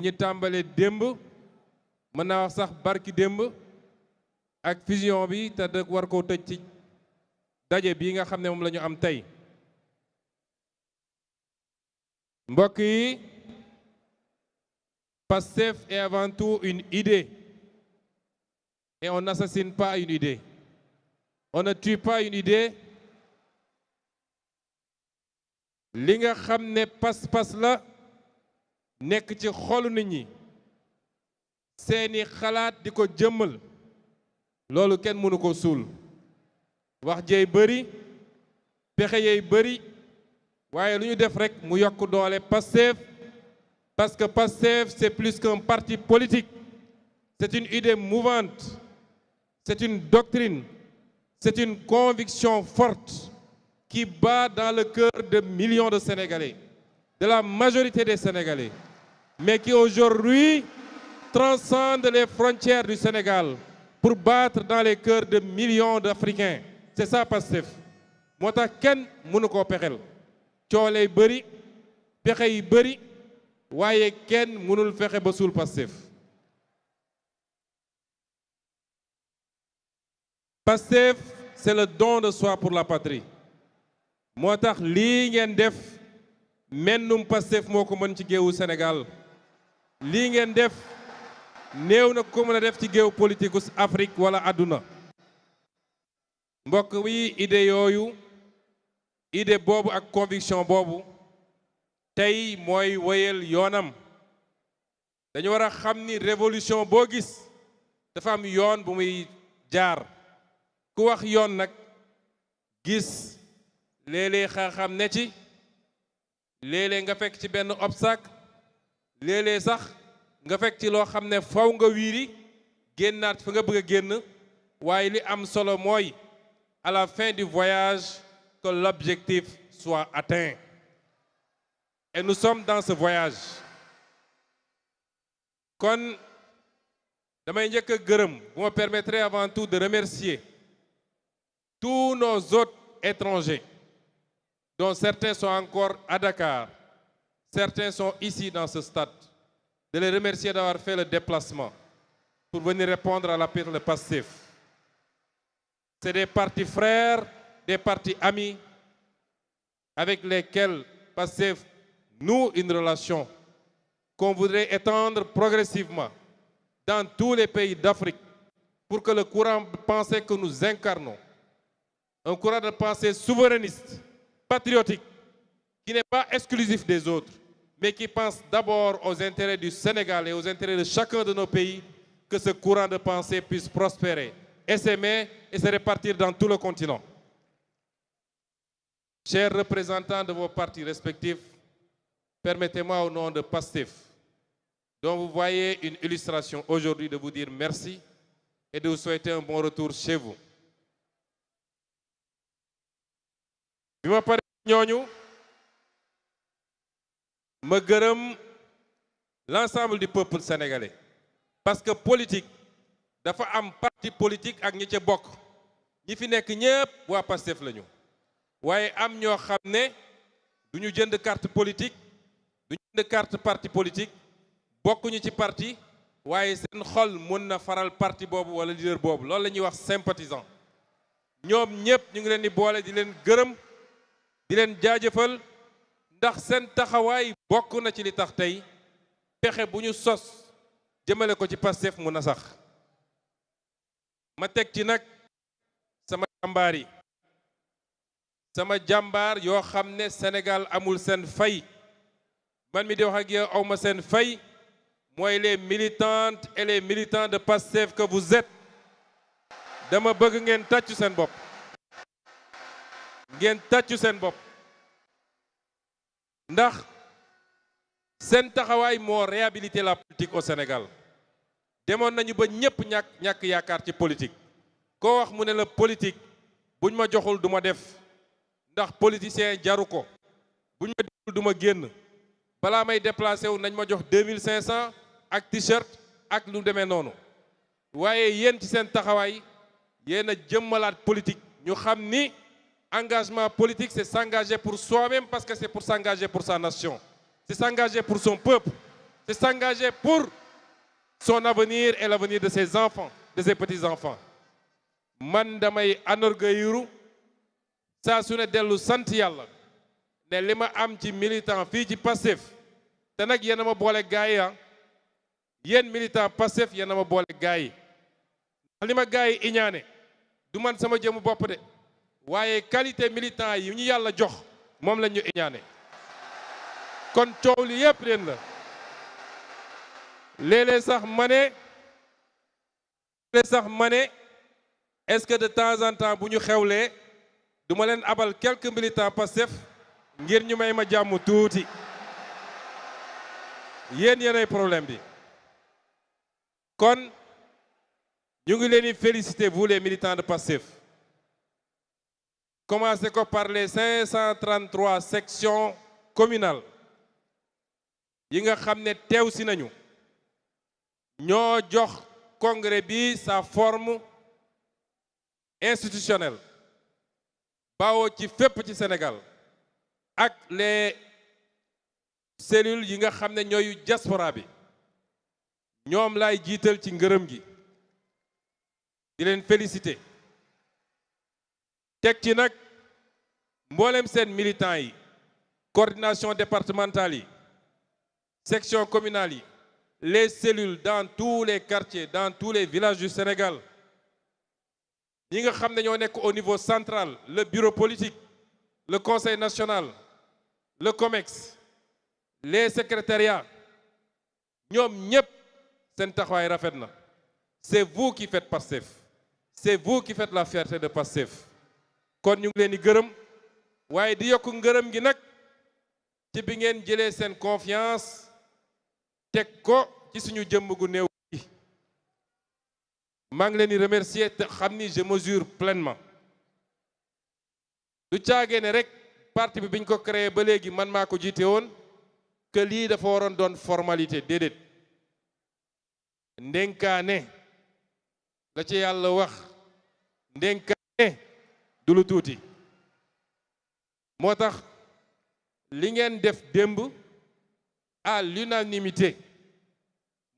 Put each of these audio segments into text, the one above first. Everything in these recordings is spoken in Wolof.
ñu tàmbalee démb mën naa wax sax barki démb ak fusion bi te da war koo tëj ci daje bii nga xam ne moom la ñu am tey mbokk yi Pastef est avant tout une idée et on n'assassine pas une idée, on ne tue pas une idée. li nga xam ne pas-pas la nekk ci xolu nit ñi seeni xalaat di ko jëmmal loolu kenn mënu ko suul wax jeey bëri pexe yeey bëri waaye lu ñu def rek mu yokk doole Pastef parce que Pastef c'est plus qu'un parti politique, c'est une idée mouvante, c'est une doctrine, c'est une conviction forte qui bat dans le cœur de millions de Sénégalais, de la majorité des Sénégalais, mais qui aujourd'hui transcende les frontières du Sénégal pour battre dans les cœurs de millions d'Africains. C'est ça Pastef. moo tax kenn mënu koo pexel cooley bëri pexe yi bëri waaye kenn mënul fexe ba suul Pastef. Pastef, c'est le don de soi pour la patrie. moo tax lii ngeen def mennum Pastef moo ko mën ci géewu Sénégal lii ngeen def néew na ko mën a def ci géew politique Afrique wala àdduna mbokk wi idée yooyu idée boobu ak conviction boobu tey mooy wéyal yoonam dañu war a xam ni révolution boo gis dafa am yoon bu muy jaar ku wax yoon nag gis léeg-léeg xam ne ci léeg-léeg nga fekk ci benn obstacle léeg-léeg sax nga fekk ci loo xam ne faw nga wiiri génnaat fa nga bëgg a génn waaye li am solo mooy à la fin du voyage que l'objectif soit atteint. Et nous sommes dans ce voyage. kon damay njëkk a gërëm vous me permettrez avant tout de remercier tous nos hôtes étrangers dont certains sont encore à Dakar, certains sont ici dans ce stade, de les remercier d'avoir fait le déplacement pour venir répondre à l'appel de Pastef. C'est des partis frères, des partis amis avec lesquels Pastef noue une relation qu'on voudrait étendre progressivement dans tous les pays d'Afrique pour que le courant de pensée que nous incarnons, un courant de pensée souverainiste, patriotique, qui n'est pas exclusif des autres, mais qui pense d'abord aux intérêts du Sénégal et aux intérêts de chacun de nos pays, que ce courant de pensée puisse prospérer, essaimer et se répartir dans tout le continent. Chers représentants de vos partis respectifs, permettez-moi au nom de Pastef, dont vous voyez une illustration aujourd'hui, de vous dire merci et de vous souhaiter un bon retour chez vous. bi ma pare ñooñu ma gërëm l'ensemble du peuple sénégalais parce que politique dafa am parti politique ak ñi ca bokk ñi fi nekk ñépp waa Pastef lañu waaye am ñoo xam ne duñu jënd carte politique duñu jënd carte parti politique bokkuñu ci parti waaye seen xol mën na faral parti boobu wala leader boobu loolu la ñuy wax sympathisant ñoom ñépp ñu ngi leen di boole di leen gërëm di leen jaajëfal ndax seen taxawaay bokk na ci li tax tey pexe bu ñu sos jëmale ko ci Pastef mu na sax ma teg ci nag sama jàmbaar yi sama jàmbaar yoo xam ne Sénégal amul seen fay man mi di wax ak yow awma seen fay mooy les militantes et les militants de Pastef que vous êtes dama bëgg ngeen tàccu seen bopp ngeen tàccu seen bopp ndax seen taxawaay moo réhabilité la politique au Sénégal demoon nañu ba ñépp ñàkk yaakaar ci politique koo wax mu ne la politique buñ ma joxul du ma def ndax politicien jaru ko buñ ma joxul du ma génn balaa may déplacé wu nañ ma jox 2500 ak t-shirt ak lu demee noonu waaye yéen ci seen taxawaay yéen a jëmmalaat politique ñu xam ni engagement politique, c'est s'engager pour soi-même parce que c'est pour s'engager pour sa nation. C'est s'engager pour son peuple. c'est s'engager pour son avenir et l'avenir de ses enfants, de ses petits-enfants. Man damay anorgueilliru saa su ne dellu sant yàlla ne li ma am ci militant fii ci Pastef te nag yéen a ma boole gaay yi yéen militant Pastef yéen a ma boole gaay yi li ma gaay yi iñaane du man sama jëmu bopp de waaye qualité militant yi ñu yàlla jox moom lañ ñu iñaane kon coow li yépp leen la léeg-léeg sax ma ne est-ce que de temps en temps bu ñu xewlee du ma leen abal quelques militants Pastef ngir ñu may ma jàmm tuuti yéenay problème bi kon ñu ngi leen di féliciter vous les militants de Pastef commencez ko par les 533 sections communales yi nga xam ne teew si nañu ñoo jox congrès bi sa forme institutionnelle bawoo ci fépp ci Sénégal ak les cellules yi nga xam ne ñooy diaspora bi ñoom laay jiital ci ngërëm gi di leen féliciter teg ci nag mboolem seen militants yi coordination départementale yi section communale yi les cellules dans tous les quartiers dans tous les villages du Sénégal ñi nga xam ne ñoo nekk au niveau central le bureau politique le conseil national le COMEX les secrétariats ñoom ñépp seen taxawaay rafet na c'est vous qui faites Pastef c'est vous qui faites la fierté de Pastef kon ñu ngi leen di gërëm waaye di yokk ngërëm gi nag ci bi ngeen jëlee seen confiance teg ko ci suñu jëmm gu néew gi maa ngi leen di remercier te xam ni je mesure pleinement du caagee ne rek parti bi biñ ko créé ba léegi man maa ko jiite woon que lii dafa waroon doon formalité déedéet ndénkaane la ci yàlla wax ndénkaane du lu tuuti moo tax li ngeen def démb à l'unanimité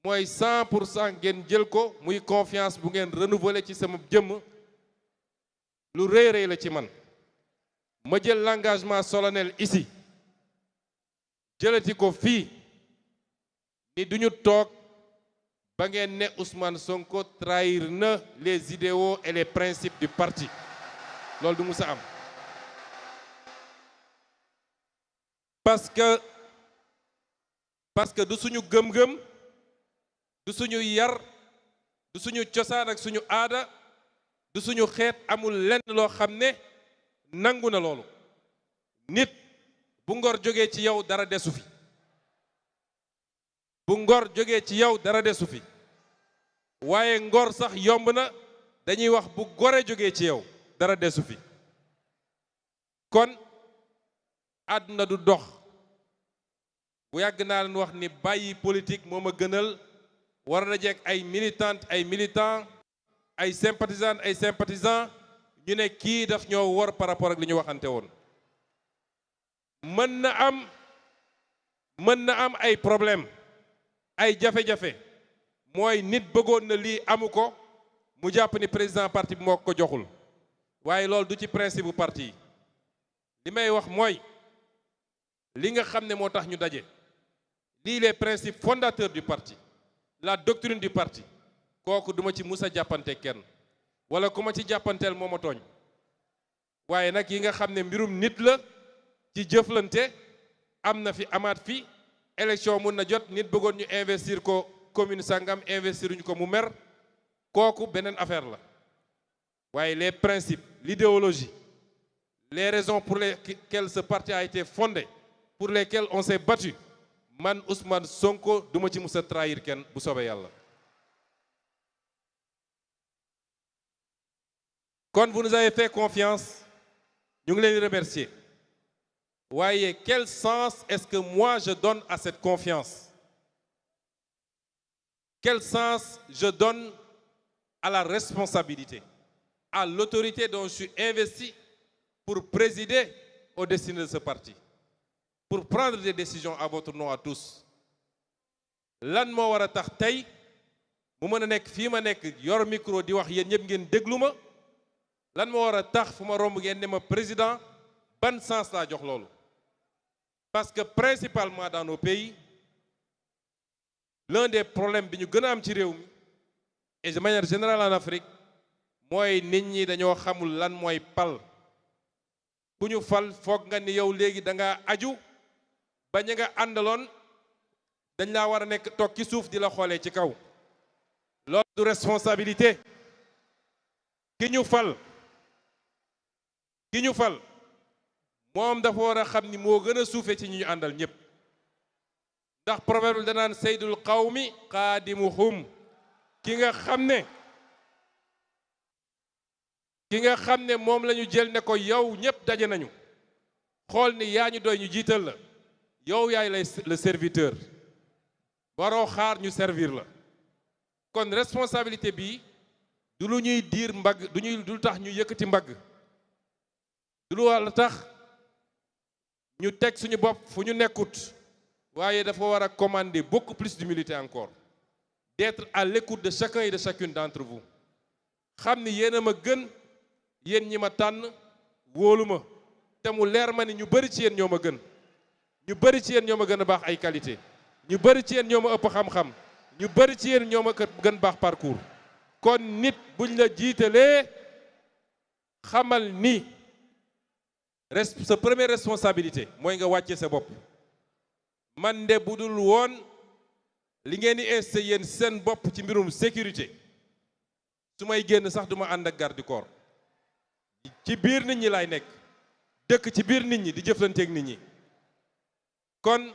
mooy 100% ngeen jël ko muy confiance bu ngeen renouveler ci sama jëmm lu rëy rëy la ci man ma jël l'engagement solennel ici jëlati ko fii ni duñu toog ba ngeen ne Ousmane Sonko trahir na les idéaux et les principes du parti loolu du musa am parce que du suñu gëm-gëm du suñu yar du suñu cosaan ak suñu aada du suñu xeet amul lenn loo xam ne nangu na loolu nit bu ngor jógee ci yow dara desu fi bu ngor jógee ci yow dara desu fi waaye ngor sax yomb na dañuy wax bu gore jógee ci yow dara desu fi kon àdduna du dox bu yàgg naa leen wax ni bàyyi politique moo ma gënal war na jeeg ay militantes ay militants ay sympathisants ñu ne kii daf ñoo wor par rapport ak li ñu waxante woon mën na am ay problème ay jafe-jafe mooy nit bëggoon na lii amu ko mu jàpp ni président parti bi moo ko joxul waaye loolu du ci principe bu parti yi li may wax mooy li nga xam ne moo tax ñu daje lii les principes fondateurs du parti la doctrine du parti kooku duma ci musa jàppante kenn wala ku ma ci jàppanteel moo ma tooñ waaye nag yi nga xam ne mbirum nit la ci jëflante am na fi amaat fi élection mun na jot nit bëggoon ñu investir ko commune sangam investiruñu ko mu mer kooku beneen affaire la waaye les principes l'idéologie les raisons pour lesquelles ce parti a été fondé pour lesquelles on s'est battu man Ousmane Sonko duma ci musa trahir kenn bu soobee yàlla kon vous nous avez fait confiance ñu ngi leen di remercier waaye quel sens est-ce que moi je donne à cette confiance? Quel sens je donne à la responsabilité, à l'autorité dont je suis investi pour présider aux destinées de ce parti, pour prendre des décisions à votre nom à tous? lan moo war a tax tey mu mën a nekk fii ma nekk yor micro di wax yéen ñëpp ngeen déglu ma lan moo war a tax fu ma romb ngeen ne ma président ban sens laa jox loolu. Parce que principalement dans nos pays l'un des problèmes bi ñu gën a am ci réew mi et de manière générale en Afrique mooy nit ñi dañoo xamul lan mooy pal. ku ñu fal foog nga ni yow léegi da nga aju ba ña nga àndaloon dañ laa war a nekk toog ci suuf di la xoolee ci kaw. loolu du responsabilité. ki ñu fal moom dafa war a xam ni moo gën a suufe ci ñi ñu àndal ñëpp. ndax proverbe bi danaan saydul qawmi qaadimuhum ki nga xam ne moom la ñu jël ne ko yow ñëpp daje nañu xool ni yaa ñu doy ñu jiital la yow yaay le serviteur waroo xaar ñu servir la. kon responsabilité bi du lu ñuy diir mbagg du tax ñu yëkkati mbagg du lu walla tax ñu teg suñu bopp fu ñu nekkut waaye dafa war a commander beaucoup plus d'humilité encore d'être à l'écoute de chacun et de chacune d'entre vous xam ni yéen a ma gën yéen ñi ma tànn wóolu ma te mu leer ma ni ñu bari ci yéen ñoo ma gën ñu bari ci yéen ñoo ma gën a baax ay qualité ñu bari ci yéen ñoo ma ëpp xam-xam ñu bari ci yéen ñoo ma gën baax parcours. kon nit buñ la jiitalee xamal ni sa première responsabilité mooy nga wàcce sa bopp. man de bu dul woon li ngeen di essayer yéen seen bopp ci mbirum sécurité su may génn sax duma ànd ak garde du corps ci biir nit ñi laay nekk dëkk ci biir nit ñi di jëflanteeg nit ñi. kon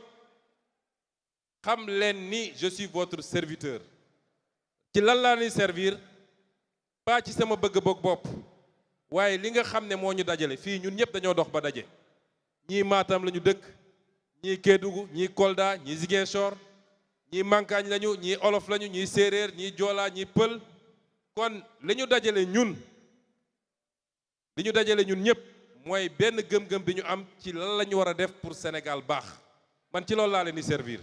xam leen ni je suis votre serviteur. ci lan laa ni servir pas ci sama bëgg-bëgg bopp waaye li nga xam ne moo ñu dajale fii ñun ñëpp dañoo dox ba daje. ñii Matam la ñu dëkk ñii Kédougou ñii Kolda ñii Ziguinchor ñii Mankaañ lañu ñii Olof lañu ñii Séeréer ñii Joola ñii Pël. kon li ñu dajale ñun ñëpp mooy benn gëm-gëm bi ñu am ci lan la ñu war a def pour Sénégal baax. man ci loolu laa leen di servir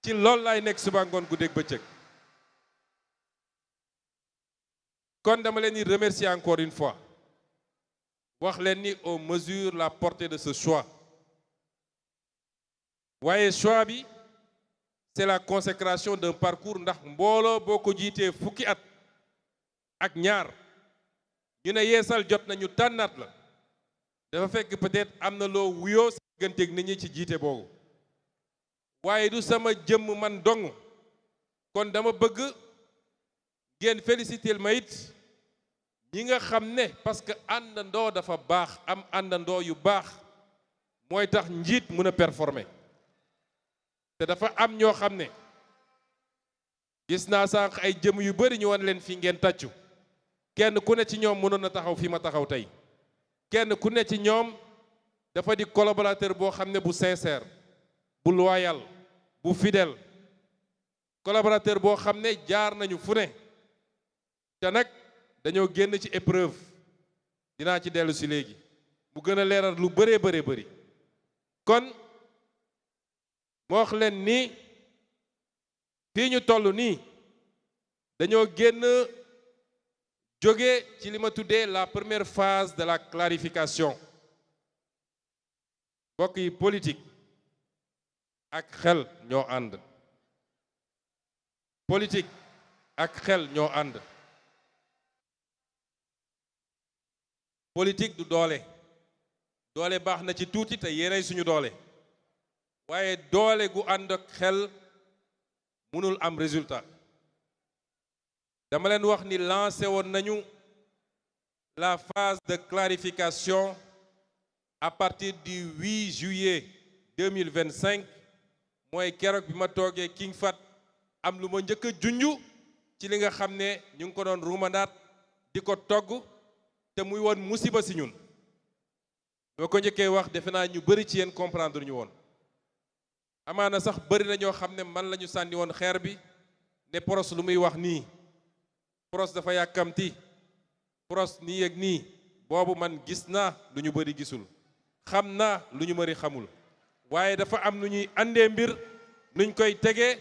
ci loolu laay nekk suba ngoon guddeeg bëccëg. kon dama leen di remercier encore une fois wax leen ni on mesure la portée de ce choix waaye choix bi c'est la consécration d'un parcours ndax mbooloo boo ko jiitee fukki at ak ñaar ñu ne yeesal jot nañu tànnaat la dafa fekk peut-être am na loo wuyoo sa digganteeg nit ñi ci jiite boobu waaye du sama jëmm man dong kon dama bëgg ngeen féliciter ma it ñi nga xam ne parce que àndandoo dafa baax am àndandoo yu baax mooy tax njiit mën a performer te dafa am ñoo xam ne gis naa sànq ay jëm yu bari ñu wan leen fi ngeen tàccu kenn ku ne ci ñoom mënoon na taxaw fi ma taxaw tey kenn ku ne ci ñoom dafa di collaborateur boo xam ne bu sincère bu loyal bu fidèle collaborateur boo xam ne jaar nañu fu ne te nag dañoo génn ci épreuve dinaa ci dellu si léegi mu gën a leeral lu bëree bëri kon moo wax leen ni fii ñu toll nii dañoo génn jóge ci li ma tuddee la première phase de la clarification mbokk yi politique ak xel ñoo ànd politique ak xel ñoo ànd politique du doole baax na ci tuuti te yéenay suñu doole waaye doole gu ànd ak xel mënul am résultat dama leen wax ni lancé woon nañu la phase de clarification à partir du 8 juillet 2025 mooy keroog bi ma toogee King Fahd am lu ma njëkk a junju ci li nga xam ne ñu ngi ko doon ruumandaat di ko togg te muy woon musiba si ñun boo ko njëkkee wax defe naa ñu bari ci yéen comprendre ñu woon amaana sax bari na ñoo xam ne man la ñu sànni woon xeer bi ne Pros lu muy wax nii Pros dafa yàkkamti Pros nii ak nii boobu man gis naa lu ñu bari gisul xam naa lu ñu bari xamul waaye dafa am nu ñuy àndee mbir nuñ koy tegee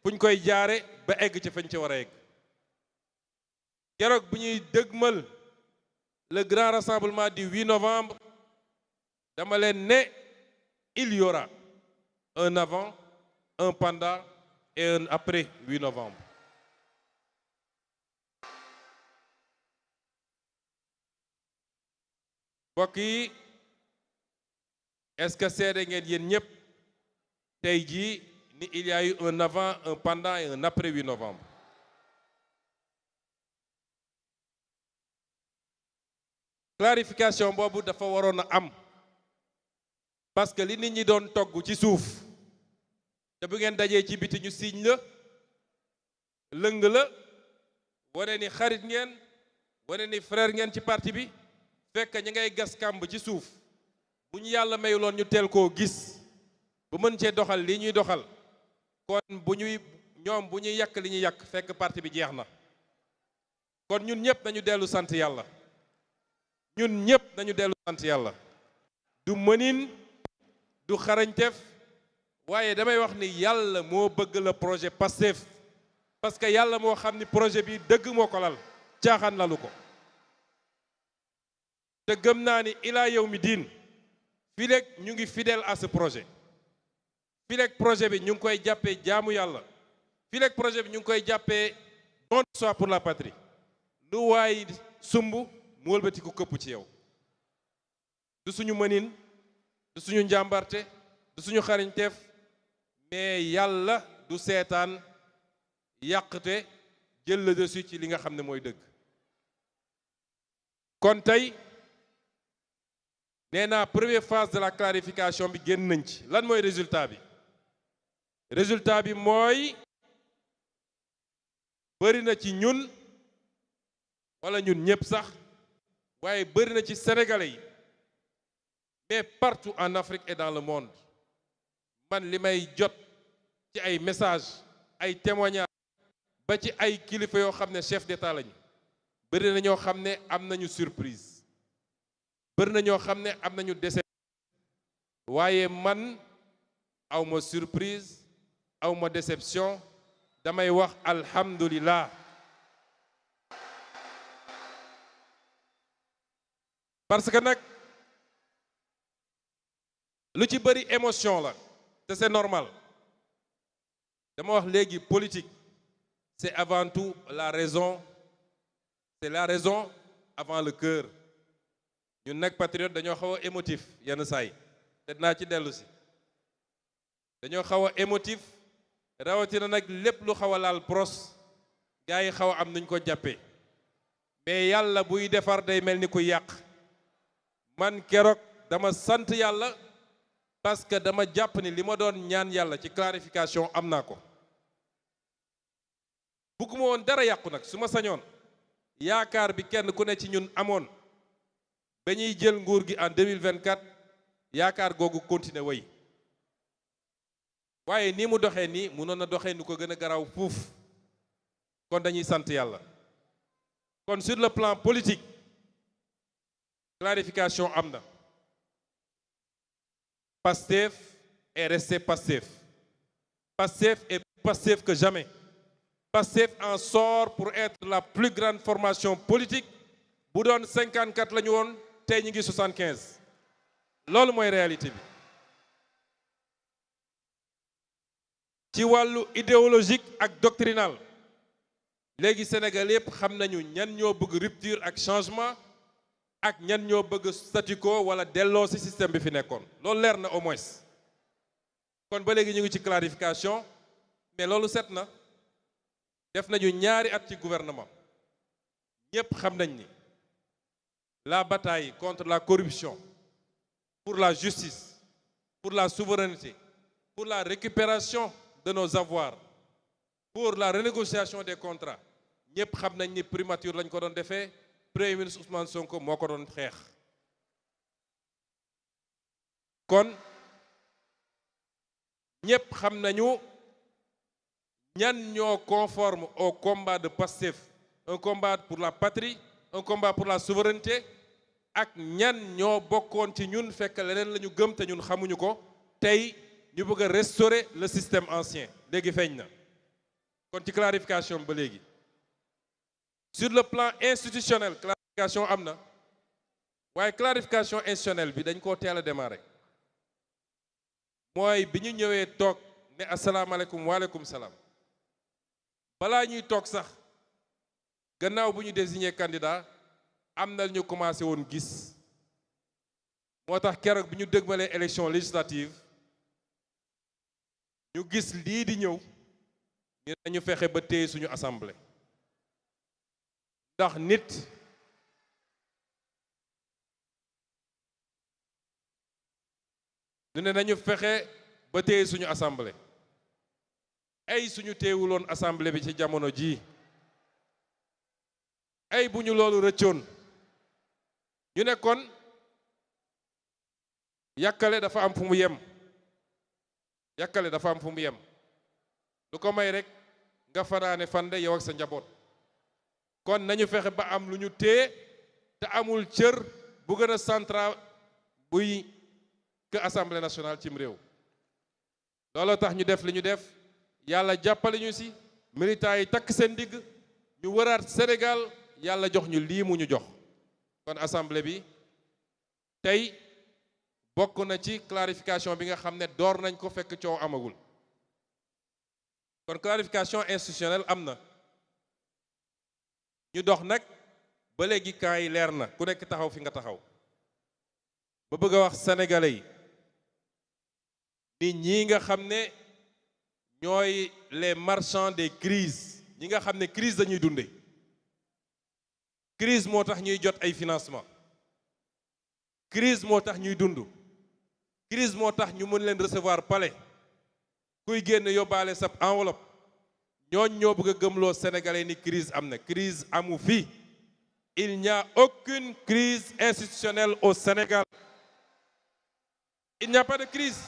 fu ñu koy jaare ba egg ci fañ ci war a egg. keroog bu ñuy dëgmal le grand rassemblement du 8 novembre dama leen ne il y aura un avant, un pendant et un après 8 novembre. mbokk yi est-ce que seede ngeen yéen ñëpp tey jii ni il y a eu un avant, un pendant et un après 8 novembre. clarification boobu dafa waroon a am parce que li nit ñi doon togg ci suuf te bu ngeen dajee ci biti ñu siiñ la lëng la wane ni xarit ngeen wane ni frère ngeen ci parti bi fekk ñi ngay gas kàmb ci suuf bu ñu yàlla mayuloon ñu teel koo gis bu mën cee doxal li ñuy doxal kon bu ñuy yàq li ñuy yàq fekk parti bi jeex na. kon ñun ñëpp nañu dellu sant yàlla ñun ñëpp nañu dellu sant yàlla du mënin du xarañteef waaye damay wax ni yàlla moo bëgg la projet Pastef parce que yàlla moo xam ni projet bi dëgg moo ko lal caaxaan lalu ko te gëm naa ni ilaa yow mi diin fii rek ñu ngi fidèle à ce projet fii rek projet bi ñu ngi koy jàppee jaamu yàlla fii rek projet bi ñu ngi koy jàppee don de soi pour la patrie lu waay sumb mu wëlbati ko këpp ci yow du suñu mënin du suñu njàmbarte du suñu xarañteef mais yàlla du seetaan yàqte jël le dessus ci li nga xam ne mooy dëgg. kon tey nee naa première phase de la clarification bi génn nañ ci lan mooy résultat bi mooy bëri na ci ñun wala ñun ñëpp sax waaye bëri na ci sénégalais yi mais partout en Afrique et dans le monde man li may jot ci ay messages ay témoignages ba ci ay kilifa yoo xam ne chef d'État lañu bëri na ñoo xam ne am nañu surprise bëri na ñoo xam ne am nañu déception waaye man awma surprise awma déception damay wax alhamdulillah parce que nag lu ci bëri émotion la te c'est normal dama wax léegi politique c'est avant tout la raison avant le cœur ñun nag patriote dañoo xaw a émotif yenn saay te dinaa ci dellu si dañoo xaw a émotif rawatina nag lépp lu xaw a laal pros gars yi xaw a am nuñ ko jàppee mais yàlla buy defar day mel ni ku yàq man keroog dama sant yàlla parce que dama jàpp ni li ma doon ñaan yàlla ci clarification am naa ko bugguma woon dara yàqu nag su ma sañoon yaakaar bi kenn ku ne ci ñun amoon ba ñuy jël nguur gi en 2024 yaakaar googu continuer way waaye nii mu doxee nii mënoon na doxee nu ko gën a garaaw fuuf kon dañuy sant yàlla kon sur le plan politique clarification am na Pastef est resté Pastef. Pastef est plus Pastef que jamais. Pastef en sort pour être la plus grande formation politique bu doon 54 la ñu woon tey ñu ngi 75 loolu mooy réalité bi. ci wàllu idéologique ak doctrinal léegi Sénégal yëpp xam nañu ñan ñoo bëgg rupture ak changement ak ñan ñoo bëgg statu quo wala delloo ci système bi fi nekkoon loolu leer na au moins kon ba léegi ñu ngi ci clarification mais loolu set na def nañu ñaari at ci gouvernement ñëpp xam nañ ni la bataille contre la corruption pour la justice pour la souveraineté pour la récupération de nos avoirs pour la renégociation des contrats ñëpp xam nañ ni primature lañ ko doon defee Premier ministre Ousmane Sonko moo ko doon xeex kon ñëpp xam nañu ñan ñoo conforme au combat de Pastef un combat pour la patrie un combat pour la souveraineté ak ñan ñoo bokkoon ci ñun fekk leneen la ñu gëm te ñun xamuñu ko tey ñu bëgg a restaurer le système ancien léegi feeñ na kon ci clarification ba léegi sur le plan institutionnel clarification am na waaye clarification institutionnelle bi dañ koo teel a démarrer mooy bi ñu ñëwee toog ne asalaamaaleykum waaleykum salaam balaa ñuy toog sax gannaaw bu ñu désigné candidat am na ñu commencé woon gis moo tax keroog bi ñu dëgmalee élection législative ñu gis lii di ñëw ñu dañu fexe ba téye suñu assemblée ndax nit ñu ne nañu fexe ba téye suñu assemblée ay suñu téewuloon assemblée bi ci jamono ji ay bu ñu loolu rëccoon ñu ne kon yàkkale dafa am fu mu yem yàkkale dafa am fu mu yem lu ko may rek nga fanaane fande yow ak sa njaboot kon nañu fexe ba am lu ñu téye te amul cër bu gën a central buy que assemblée nationale cim réew looloo tax ñu def li ñu def yàlla jàppale ñu ci militants yi takk seen digg ñu wëraat Sénégal yàlla jox ñu lii mu ñu jox kon assemblée bi tey bokk na ci clarification bi nga xam ne door nañ ko fekk coow amagul kon clarification institutionnelle am na ñu dox nag ba léegi camp yi leer na ku nekk taxaw fi nga taxaw ba bëgg a wax sénégalais yi nit ñi nga xam ne ñooy les marchands des crises ñi nga xam ne crise dañuy dunde crise moo tax ñuy jot ay financement crise moo tax ñuy dund crise moo tax ñu mën leen recevoir palais kuy génn yóbbaale sab enveloppe ñooñ ñoo bëgg a gëmloo sénégalais ni crise am na crise amu fi il n'y a aucune crise institutionnelle au Sénégal il n'y a pas de crise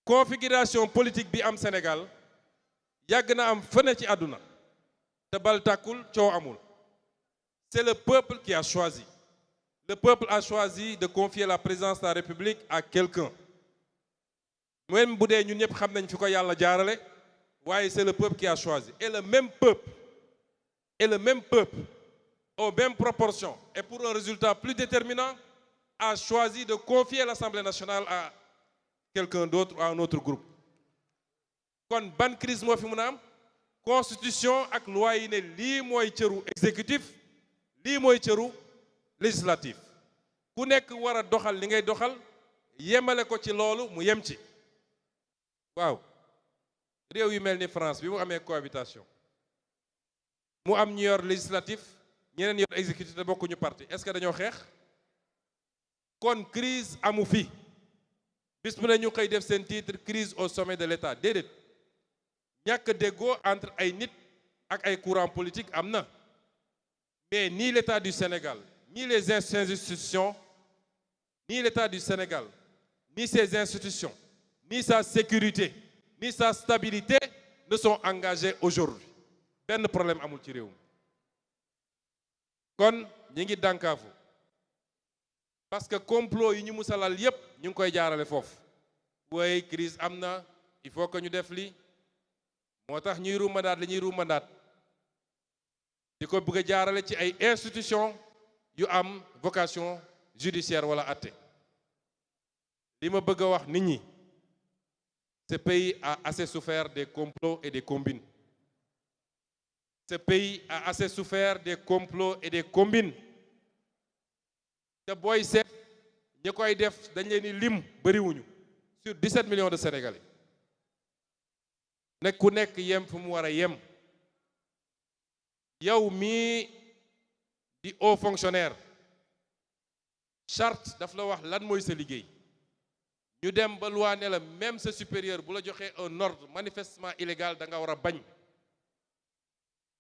configuration politique bi am Sénégal yàgg na am fene ci àdduna te bal tàkkul coow amul c'est le peuple qui a choisi le peuple a choisi de confier la présidence de la République à quelqu'un même bu dee ñun ñëpp xam nañ fi ko yàlla jaarale waaye c'est le peuple qui a choisi et le même peuple aux mêmes proportions et pour un résultat plus déterminant a choisi de confier l'Assemblée nationale à quelqu'un d'autre ou à un autre groupe kon ban crise moo fi mën a am constitution ak loi yi ne lii mooy cëru exécutif lii mooy cëru législatif ku nekk war a doxal li ngay doxal yemale ko ci loolu mu yem ci waaw réew yu mel ni France bi mu amee cohabitation mu am ñu yor législatif ñeneen yor exécutif te bokkuñu parti est-ce que dañoo xeex kon crise amu fi bis mu ne ñu xëy def seen titre crise au sommet de l'État déedéet ñàkk déggoo entre ay nit ak ay courants politiques am na mais ni l'État du Sénégal ni les institutions ni l'État du Sénégal ni ses institutions ni sa sécurité ni sa stabilité ne sont engagés aujourd'hui benn problème amul ci réew mi kon ñi ngi dànkaafu parce que complot yi ñu musalal yépp ñu ngi koy jaarale foofu waaye crise am na il faut que ñu def li moo tax ñuy ruumandaat li ñuy ruumandaat di ko bëgg a jaarale ci ay institutions yu am vocation judiciaire wala àtte li ma bëgg a wax nit ñi ce pays a assez souffert des complots et des combines ce pays a assez souffert des complots et des combines te booy seet ñi koy def dañ leen di lim bariwuñu sur 17 millions de Sénégalais nekk ku nekk yem fu mu war a yem yow mii di haut fonctionnaire charte daf la wax lan mooy sa liggéey ñu dem ba loi ne la même sa supérieur bu la joxee un ordre manifestement illégal da nga war a bañ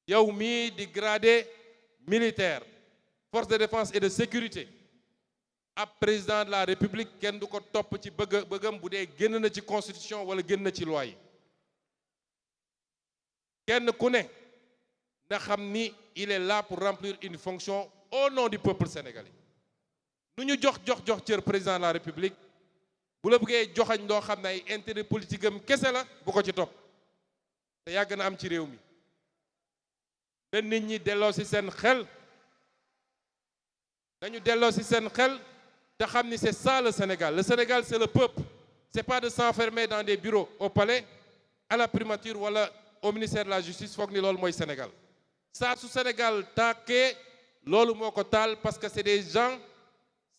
yow mii di gradé militaire force de défense et de sécurité ab président de la république kenn du ko topp ci bëggam bu dee génn na ci constitution wala génn na ci loi yi kenn ku ne na xam ni il est là pour remplir une fonction au nom du peuple sénégalais nu ñu jox cër président de la république bu la bëggee joxañ loo xam ne ay intérêt politique am kese la bu ko ci topp te yàgg na am ci réew mi te nit ñi delloo ci seen xel nañu delloo ci seen xel te xam ni c'est ça le Sénégal c'est le peuple c'est pas de s'enfermer dans des bureaux au palais à la primature wala au ministère de la justice foog ni loolu mooy Sénégal saa su Sénégal tàkkee loolu moo ko taal parce que c'est des gens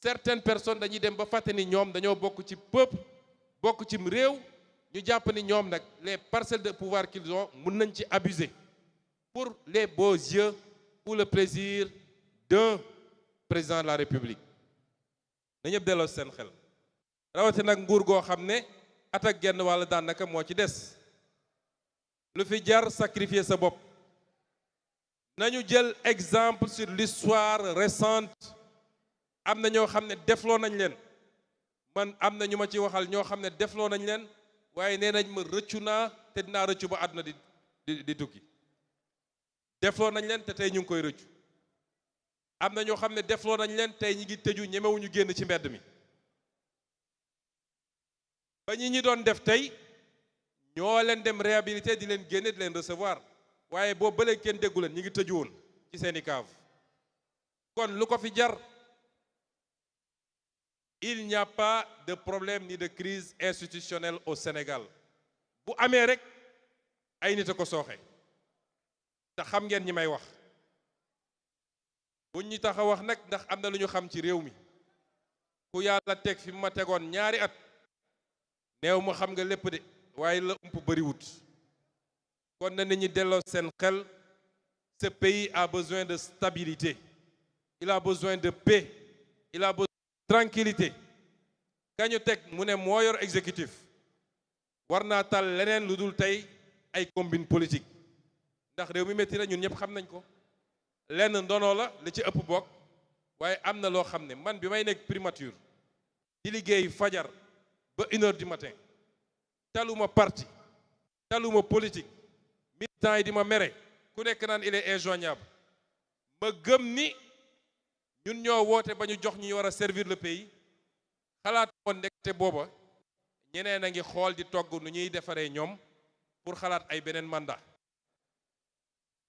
certaines personnes dañuy dem ba fàtte ni ñoom dañoo bokk ci peuple bokk ci réew ñu jàpp ni ñoom nag les parcelles de pouvoir qu'ils ont mën nañ ci abuser pour les beaux yeux ou le plaisir d'un président de la République na ñëpp delloo seen xel rawati nag nguur goo xam ne at ak genn wàll daanaka moo ci des lu fi jar sacrifier sa bopp nañu jël exemple sur l'histoire récente am na ñoo xam ne defloo nañ leen man am na ñu ma ci waxal ñoo xam ne defloo nañ leen waaye nee nañ ma rëccu naa te dinaa rëccu ba àdduna di tukki defloo nañ leen te tey ñu ngi koy rëccu am na ñoo xam ne defloo nañ leen tey ñi ngi tëju ñemewuñu génn ci mbedd mi ba ñi doon def tey ñoo leen dem réhabilité di leen génne di leen recevoir waaye boobu ba léegi kenn déggu leen ñi ngi tëju woon ci seeni cave kon lu ko fi jar il n'y a pas de problème ni de crise institutionnelle au Sénégal bu amee rek ay nit a ko sooxe te xam ngeen ñi may wax buñ ñu tax a wax nag ndax am na lu ñu xam ci réew mi ku yàlla teg fi ma tegoon ñaari at neew ma xam nga lépp de waaye la ump bëriwut kon na nit ñi delloo seen xel ce pays a besoin de stabilité il a besoin de paix il a besoin de tranquillité kañu teg mu ne moo yor exécutif war naa tal leneen lu dul tey ay combine politique ndax réew mi métti na ñun ñëpp xam nañ ko lenn ndono la li ci ëpp bokk waaye am na loo xam ne man bi may nekk primature di liggéey fajar ba 1h du matin taluma parti taluma politique militants yi di ma mere ku nekk naan il est injoignable ma gëm ni ñun ñoo woote ba ñu jox ñi war a servir le pays xalaat woon ndekte booba ñeneen a ngi xool di togg nu ñuy defaree ñoom pour xalaat ay beneen mandat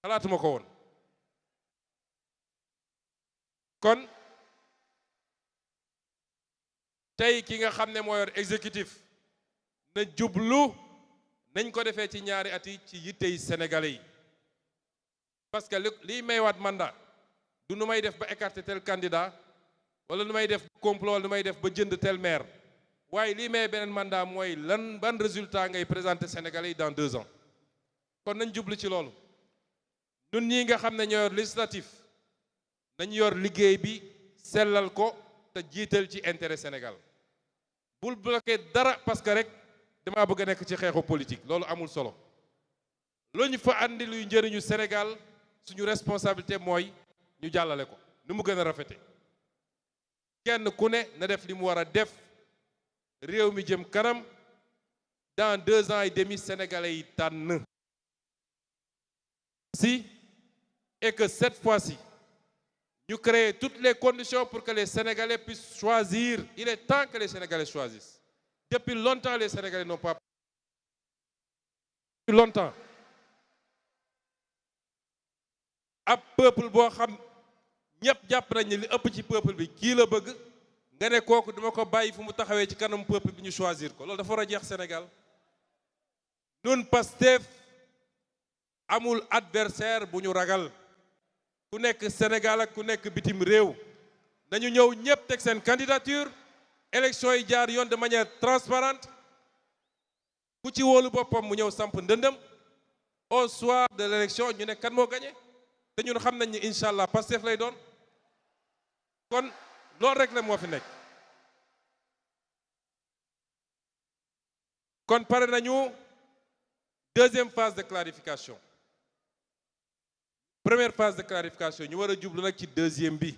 xalaatuma ko woon kon tey ki nga xam ne moo yor exécutif na jublu nañ ko defee ci ñaari at yi ci yittey sénégalais yi parce que liy maywaat mandat du nu may def ba écarter tel candidat wala nu may def complot wala nu may def ba jënd tel maire waaye lii may beneen mandat mooy lan ban résultat ngay présenter sénégalais yi dans 2 ans kon nañ jublu ci loolu ñun ñii nga xam ne ñoo yor législatif nañu yor liggéey bi sellal ko te jiital ci intérêt Sénégal bul bloqué dara parce que rek damaa bëgg a nekk ci xeexu politique loolu amul solo lu ñu fa andi luy njëriñu Sénégal suñu responsabilité mooy ñu jàllale ko nu mu gën a rafete kenn ku ne na def li mu war a def réew mi jëm kanam dans 2 ans et demi sénégalais yi tànn si et que cette fois-ci ñu créer toutes les conditions pour que les Sénégalais puissent choisir. Il est temps que les Sénégalais choisissent. Depuis longtemps, les Sénégalais n'ont pas. Depuis longtemps. ab peuple boo xam ñëpp jàpp nañ ne li ëpp ci peuple bi kii la bëgg nga ne kooku dama ko bàyyi fu mu taxawee ci kanam peuple bi ñu choisir ko loolu dafa war a jeex Sénégal. Nun Pastef amul adversaire bu ñu ragal. ku nekk Sénégal ak ku nekk bitim réew nañu ñëw ñëpp teg seen candidature élection yi jaar yoon de manière transparente ku ci wóolu boppam mu ñëw samp ndëndëm au soir de l'élection ñu ne kan moo gagné te ñun xam nañ ni incha allah Pastef lay doon kon loolu rek la moo fi nekk. kon pare nañu deuxième phase de clarification. Première phase de clarification ñu war a jublu nag ci deuxième bi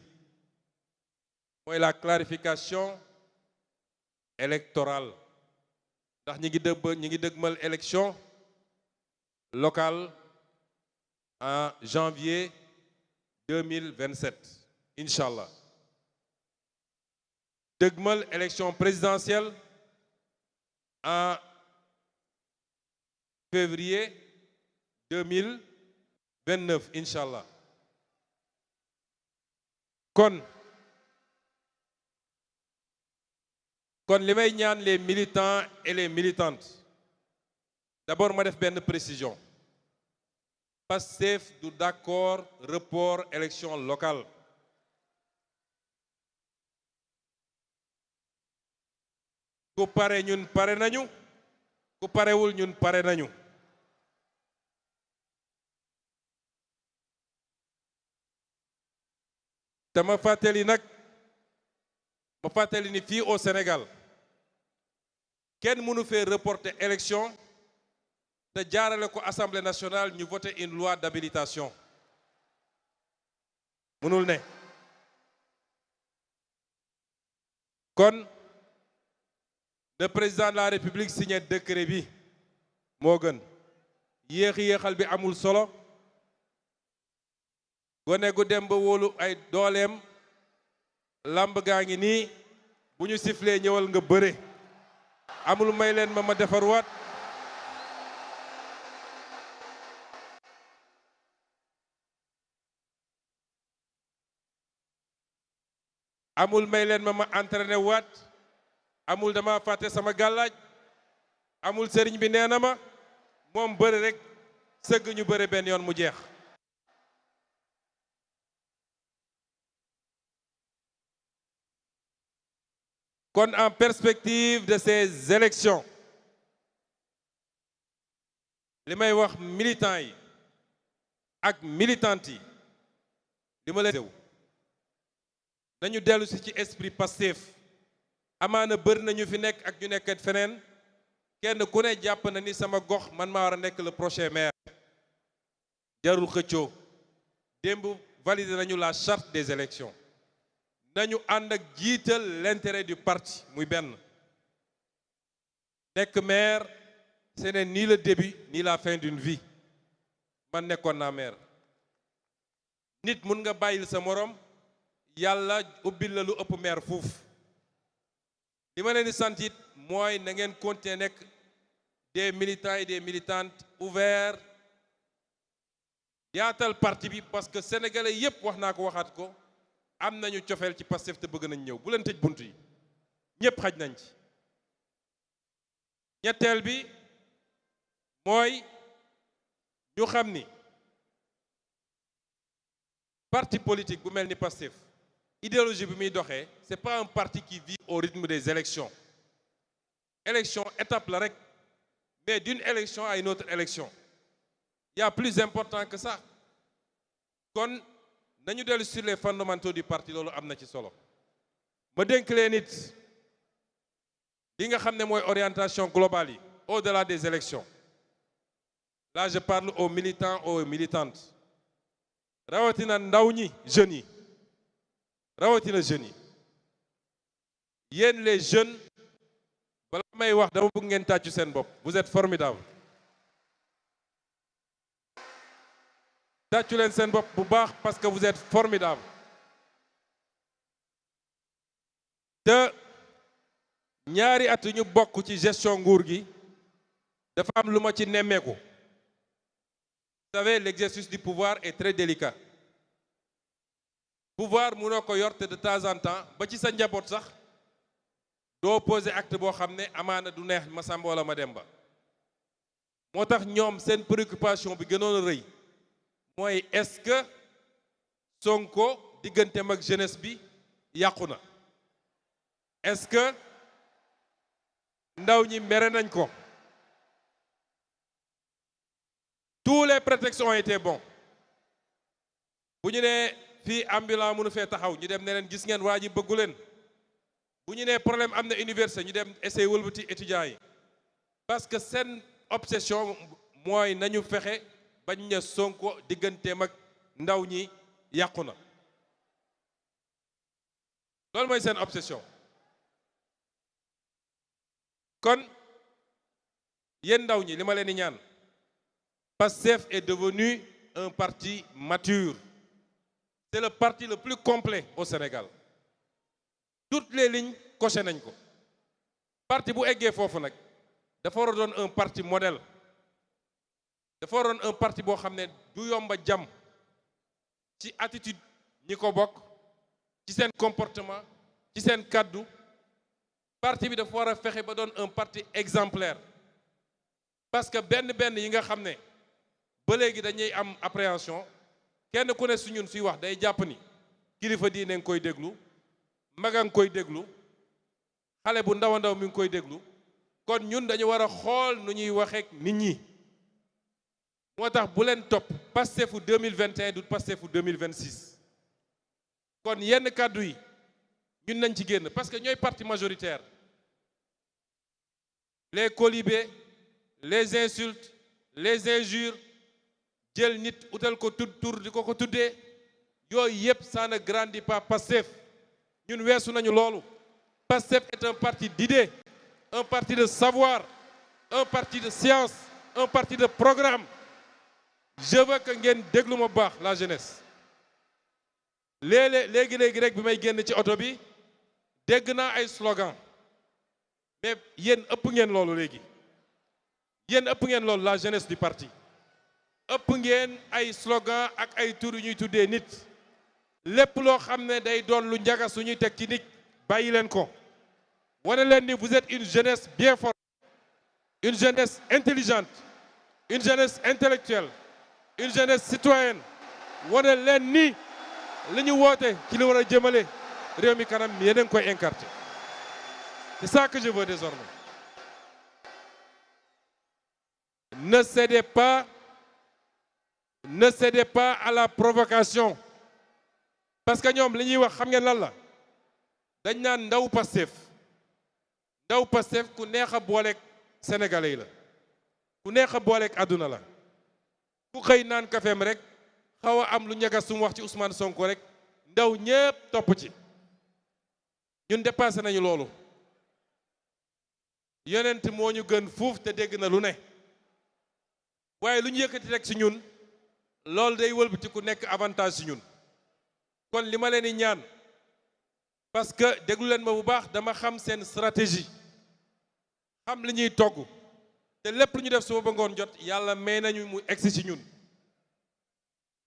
mooy la clarification électorale ndax ñi ngi dëgmal élection locale en janvier 2027 incha allah dëgmal élection présidentielle en février 2029 incha allah. kon li may ñaan les militants et les militantes d'abord ma def benn précision. Pastef du d'accord report élection locale. ku pare ñun pare nañu, ku parewul ñun pare nañu. te ma fàttali ni fii au Sénégal kenn mënu fee reporter élection te jaarale ko Assemblée nationale ñu voter une loi d'habilitation mënul ne. kon le président de la République signé décret bi moo gën. yéexal bi amul solo. gone gu dem ba wóolu ay dooleem. lamb gaa ngi nii bu ñu siflee ñëwal nga bëre. amul may leen ma defarwaat. amul may leen ma entraîné waat. amul dama fàtte sama gàllaaj. amul sëriñ bi nee na ma moom bëre rek sëgg ñu bëre benn yoon mu jeex. kon en perspective de ces élections li may wax militants yi ak militantes yi li ma leen nañu dellu si ci esprit Pastef. amaana bëri nañu fi nekk ak ñu nekkat feneen kenn ku ne jàpp na ni sama gox man maa war a nekk le prochain maire. jarul xëccoo. démb validé nañu la charte des élections. nañu ànd ak jiital l'intérêt du parti muy benn. nekk maire ce n'est ni le début ni la fin d'une vie. man nekkoon naa maire. nit mun nga bàyyil sa morom yàlla ubbil la lu ëpp maire fuuf. li ma leen di sant it mooy na ngeen continuer nekk des militants et des militantes ouverts. yaatal parti bi parce que sénégalais yépp wax naa ko waxaat ko. am nañu cofeel ci Pastef te bëgg nañ ñëw bu leen tëj bunt yi ñépp xaj nañ ci. ñetteel bi mooy ñu xam ni parti politique bu mel ni Pastef idéologie bi muy doxee c'est pas un parti qui vit au rythme des élections. élection étape la rek mais d'une élection à une autre élection il y a plus important que ça. kon nañu dellu sur les fondamentaux du parti loolu am na ci solo. ma dénk leen nit li nga xam ne mooy orientation globale yi au-delà des élections. là je parle aux militants aux militantes. rawatina ndaw ñi jeunes yi. rawatina jeunes yi. yéen les jeunes bala may wax dama bëgg ngeen tàccu seen bopp. vous êtes formidables. tàccu leen seen bopp bu baax parce que vous êtes formidables. te ñaari at ñu bokk ci gestion nguur gi dafa am lu ma ci nemmeeku. vous savez l'exercice du pouvoir est très délicat. pouvoir mënoo ko yor te de temps en temps ba ci sa njaboot sax doo poser acte boo xam ne amaana du neex ma Samba wala ma Demba. moo tax ñoom seen préoccupation bi gënoon a rëy mooy est-ce que Sonko digganteem ak jeunesse bi yàqu na. est-ce que ndaw ñi mere nañ ko. tous les prétextes ont été bons. bu ñu nee fii ambulant mënu fee taxaw ñu dem ne leen gis ngeen waa ji bëggu leen. bu ñu nee problème am na université ñu dem essayer wëlbati étudiants yi. parce que seen obsession mooy nañu fexe bañ ne Sonko digganteem ak ndaw ñi yàqu na. loolu mooy seen obsession. kon yéen ndaw ñi li ma leen di ñaan. Pastef est devenu un parti mature. C'est le parti le plus complet au Sénégal. Toutes les lignes coché nañ ko. parti bu eggee foofu nag dafa war a doon un parti modèle. dafa waroon un parti boo xam ne du yomba jàmm ci attitude ñi ko bokk ci seen comportement ci seen kàddu parti bi dafa war a fexe ba doon un parti exemplaire parce que benn yi nga xam ne ba léegi dañuy am appréhension kenn ku ne su ñun suy wax day jàpp ni kilifa diine nga koy déglu maga nga koy déglu xale bu ndaw a ndaw mi ngi koy déglu kon ñun dañu war a xool nu ñuy waxeek nit ñi moo tax bu leen topp Pastefu 2021 du Pastefu 2026 kon yenn kàddu yi ñun nañ ci génn parce que ñooy parti majoritaire les colibés les insultes les injures jël nit utal ko tur di ko tuddee yooyu yëpp ça ne grandit pas Pastef ñun weesu nañu loolu Pastef est un parti d'idées un parti de savoir un parti de science un parti de programme je veux que ngeen déglu ma baax la jeunesse léegi rek bi may génn ci oto bi dégg naa ay slogan mais yéen ëpp ngeen loolu léegi yéen ëpp ngeen loolu la jeunesse du parti ëpp ngeen ay slogan ak ay tur yu ñuy tuddee nit lépp loo xam ne day doon lu njaga suñuy teg ci nit bàyyi leen ko wane leen ni vous êtes une jeunesse bien forte une jeunesse intelligente une jeunesse intellectuelle une jeunesse citoyenne wane leen ni li ñu woote ci li war a jëmale réew mi kanam yéen a ngi koy incarner c'est ça que je veux désormais ne cédez pas à la provocation parce que ñoom li ñuy wax xam ngeen lan la dañ naan ndaw Pastef ku neex a booleeg sénégalais yi la ku neex a booleeg àdduna la ku xëy naan kafeem rek xaw a am lu ñagas sum wax ci Ousmane Sonko rek ndaw ñépp topp ci ñun dépassé nañu loolu yonent moo ñu gën fuuf te dégg na lu ne waaye lu ñu yëkkati rek ci ñun loolu day wëlbati ku nekk avantage ci ñun kon li ma leen di ñaan parce que déglu leen ma bu baax dama xam seen stratégie xam li ñuy togg te lépp lu ñu def suba ba ngoon jot yàlla may nañu mu egsi ci ñun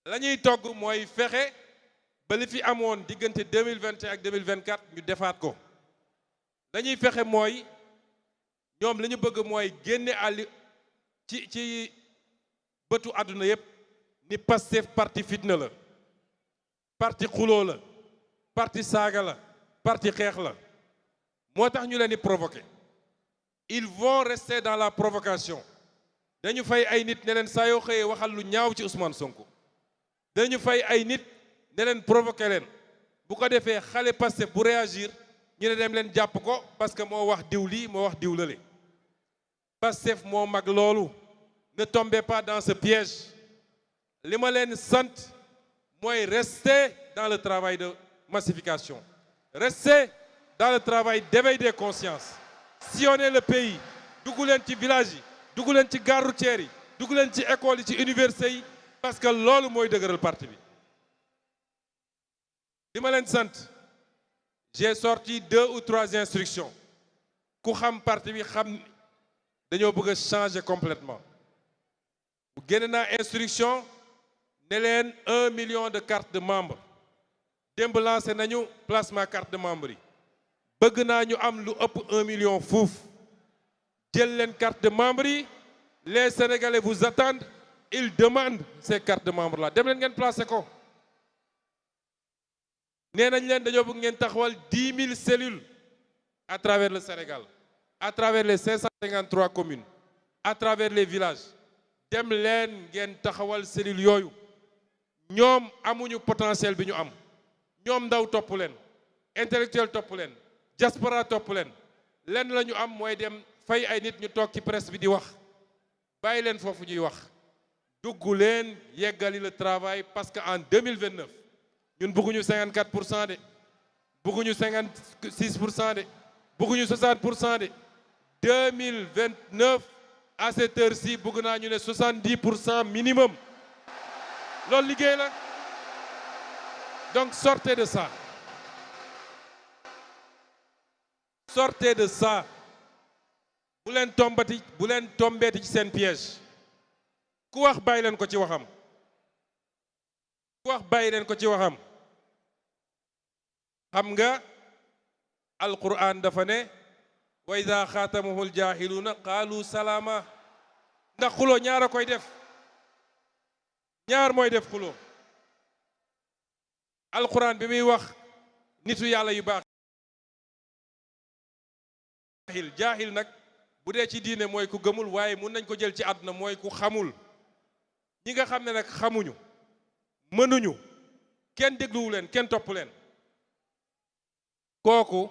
la ñuy togg mooy fexe ba li fi amoon diggante 2021 ak 2024 ñu defaat ko la ñuy fexe mooy ñoom li ñu bëgg mooy génne àll ci bëtu àdduna yépp ni Pastef parti fitna la parti xuloo la parti saaga la parti xeex la moo tax ñu leen di provoquer ils vont rester dans la provocation dañu fay ay nit ne leen saa yoo xëyee waxal lu ñaaw ci Ousmane Sonko dañu fay ay nit ne leen provoquer leen bu ko defee xale Pastef bu réagir ñu ne dem leen jàpp ko parce que moo wax diw lii moo wax diw lale Pastef moo mag loolu ne tombez pas dans ce piège li ma leen sant mooy rester dans le travail de massification rester dans le travail d'éveil des consciences sillonner le pays dugg leen ci village yi dugg leen ci gare routière yi dugg leen ci école yi ci université yi parce que loolu mooy dëgëral parti bi li ma leen sant j'ai sorti 2 ou 3 instructions ku xam parti bi xam dañoo bëgg a changer complètement bu génne naa instruction ne leen 1 million de cartes de membres démb lancé nañu placement carte de membre yi bëgg naa ñu am lu ëpp 1 million fuuf jël leen carte de membre yi les sénégalais vous attendent ils demandent ces cartes de membre là dem leen ngeen placé ko nee nañ leen dañoo bëgg ngeen taxawal 10 000 cellules à travers le Sénégal à travers les 553 communes à travers les villages dem leen ngeen taxawal cellules yooyu ñoom amuñu potentiel bi ñu am ñoom ndaw topp leen intellectuel topp leen diaspora topp leen lenn la ñu am mooy dem fay ay nit ñu toog ci presse bi di wax bàyyi leen foofu ñuy wax dugg leen yeggali le travail parce que en 2029 ñun bëgguñu 54% de bëgguñu 56% de bëgguñu 60% de 2029 à cette heure-ci bëgg naa ñu ne 70% minimum loolu liggéey la donc sortez de ça sortez de ça bu leen tombeeti ci seen piège ku wax bàyyi leen ko ci waxam ku wax bàyyi leen ko ci waxam xam nga alquran dafa ne wa ida xaatamahul jaahiluuna qaalu salaama ndax xuloo ñaar a koy def ñaar mooy def xuloo alquran bi muy wax nitu yàlla yu baax jaahil nag bu dee ci diine mooy ku gëmul waaye mun nañ ko jël ci àdduna mooy ku xamul ñi nga xam ne nag xamuñu mënuñu kenn dégluwu leen kenn topp leen kooku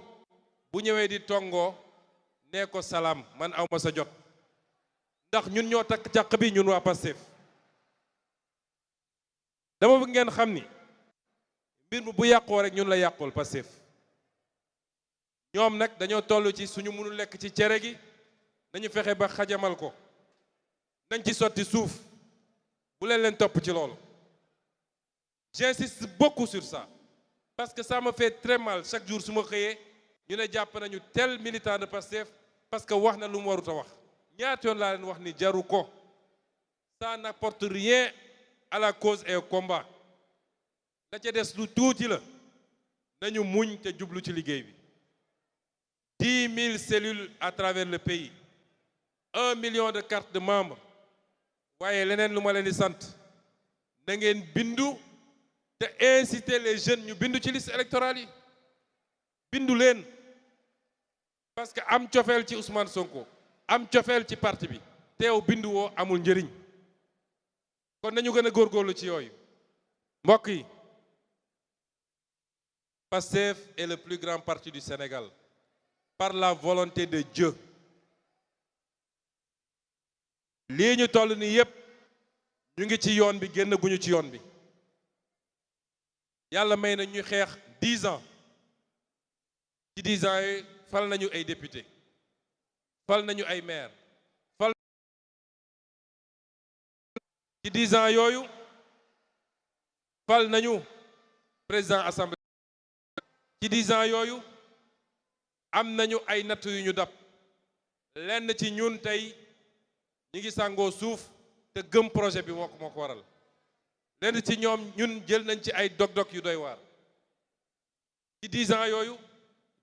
bu ñëwee di tongoo nee ko salaam man awma sa jot ndax ñun ñoo takk càq bi ñun waa Pastef dama bëgg ngeen xam ni mbir mi bu yàqoo rek ñun la yàqul Pastef ñoom nag dañoo toll ci suñu mënul lekk ci cere gi nañu fexe ba xajamal ko nañ ci sotti suuf bu leen topp ci loolu j'insiste beaucoup sur ça parce que ça me fait très mal chaque jour su ma xëyee ñu ne jàpp nañu tel militant de Pastef parce que wax na lu mu warut a wax ñaata yoon laa leen wax ni jaru ko ça n'apporte rien à la cause et au combat la ca des lu tuuti la nañu muñ te jublu ci liggéey bi 10 000 cellules à travers le pays 1 million de cartes de membres waaye leneen lu ma leen di sant na ngeen bindu te inciter les jeunes ñu bindu ci liste électorale yi bindu leen parce que am cofeel ci Ousmane Sonko am cofeel ci parti bi teew bindu woo amul njëriñ kon nañu gën a góorgóorlu ci yooyu mbokk yi Pastef est le plus grand parti du Sénégal par la volonté de Dieu lii ñu toll nii yépp ñu ngi ci yoon bi génn guñu ci yoon bi yàlla may na ñuy xeex 10 ans ci 10 ans yi fal nañu ay député fal nañu ay maire fal ci 10 ans yooyu fal nañu président assemblée ci 10 ans yooyu am nañu ay natt yu ñu dab lenn ci ñun tey ñi ngi sàngoo suuf te gëm projet bi moo ko waral lenn ci ñoom ñun jël nañ ci ay dog-dog yu doy waar ci 10 ans yooyu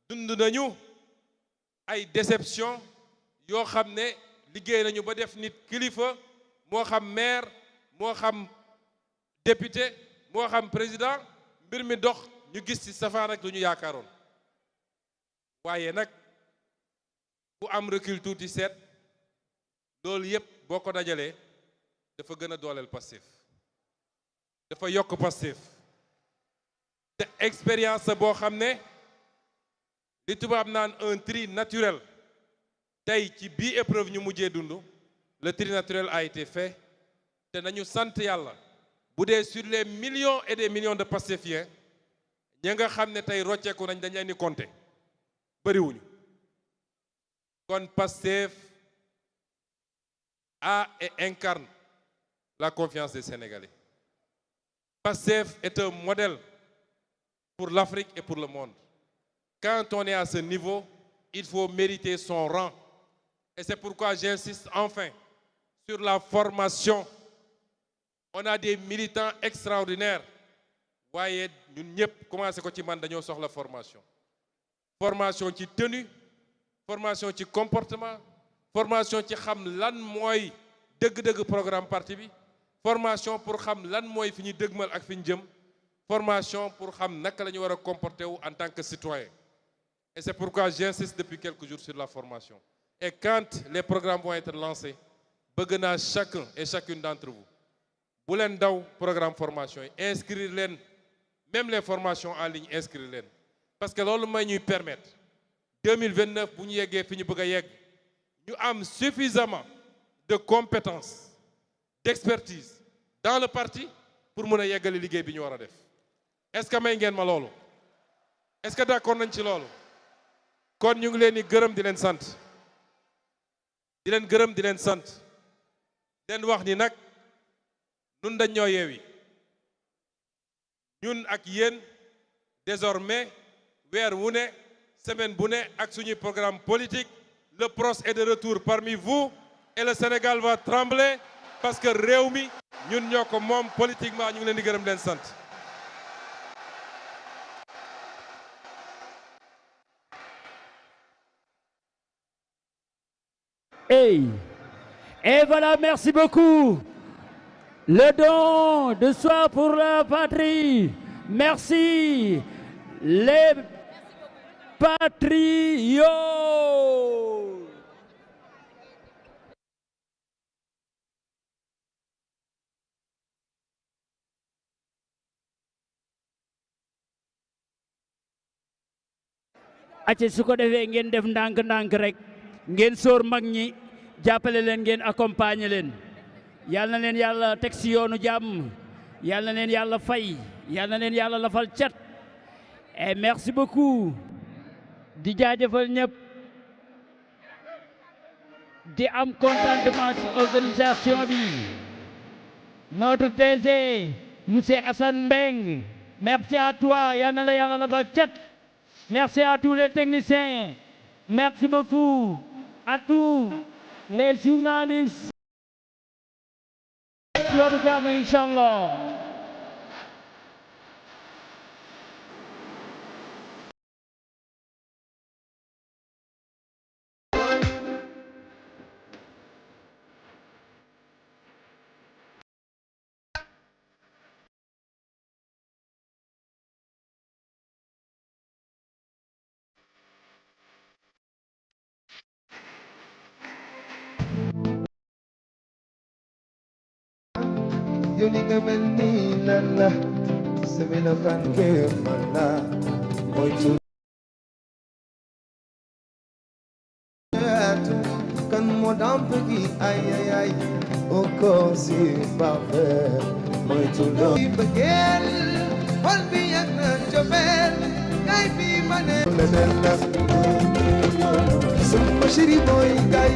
dund nañu ay déception yoo xam ne liggéey nañu ba def nit kilifa moo xam maire moo xam député moo xam président mbir mi dox ñu gis ci safaan ak lu ñu yaakaaroon waaye nag bu am recul tuuti seet loolu yépp boo ko dajalee dafa gën a dooleel Pastef dafa yokk Pastef te expérience boo xam ne li tubaab naan un tri naturel tey ci bii épreuve ñu mujjee dund le tri naturel a été fait te nañu sant yàlla bu dee sur les millions et des millions de Pastefiens ñi nga xam ne tey rocceeku nañ dañ leen di compter bëriwuñu kon Pastef a et incarne la confiance des Sénégalais. Pastef est un modèle pour l'Afrique et pour le monde. Quand on est à ce niveau, il faut mériter son rang. Et c'est pourquoi j'insiste enfin sur la formation. On a des militants extraordinaires. waaye ñun ñëpp commencé ko ci man dañoo soxla formation. Formation ci tenue, formation ci comportement, formation ci xam lan mooy dëgg-dëgg programme parti bi, formation pour xam lan mooy fi ñu dëgmal ak fi ñu jëm, formation pour xam naka la ñu war a comporter wu en tant que citoyen. Et c'est pourquoi j'insiste depuis quelques jours sur la formation. Et quand les programmes vont être lancés, bëgg naa chacun et chacune d'entre vous bu leen daw programme formation yi inscrire leen même les formations en ligne inscrire leen parce que loolu may ñuy permettre 2029 bu ñu yeggee fi ñu bëgg a yegg ñu am suffisamment de compétences d'expertise dans le parti pour mën a yeggali liggéey bi ñu war a def. Est-ce que may ngeen ma loolu? Est-ce que d'accord nañ ci loolu? kon ñu ngi leen di gërëm di leen sant di leen gërëm di leen sant leen wax ni nag ñun dañ ñoo yeewi ñun ak yéen désormais weer wu ne semaine bu ne ak suñuy programme politique le PROS est de retour parmi vous et le Sénégal va trembler parce que réew mi ñun ñoo ko moom politiquement ñu ngi leen di gërëm leen sant. Et voilà, merci beaucoup. Le don de soi pour la patrie. Merci les patriotes. acca su ko defee ngeen def ndànk-ndànk rek ngeen sóor mag ñi jàppale leen ngeen accompagner leen yal na leen yàlla teg si yoonu jàmm yal na leen yàlla fay yal na leen yàlla lafal cat et merci beaucoup di jaajëfal ñëpp di am contentement ci organisation bi notre DG monsieur Assane Mbeng merci à toi yal na la yàlla lafal cat. Merci à tous les techniciens. Merci beaucoup à tous les journalistes. Inch'Allah. Yoni ngameni nana semena kanke mana moitu kan modam pergi ay o kosi parfait moitu do begel hol biyak na jobel kay bi mane nana semua shiri boy kay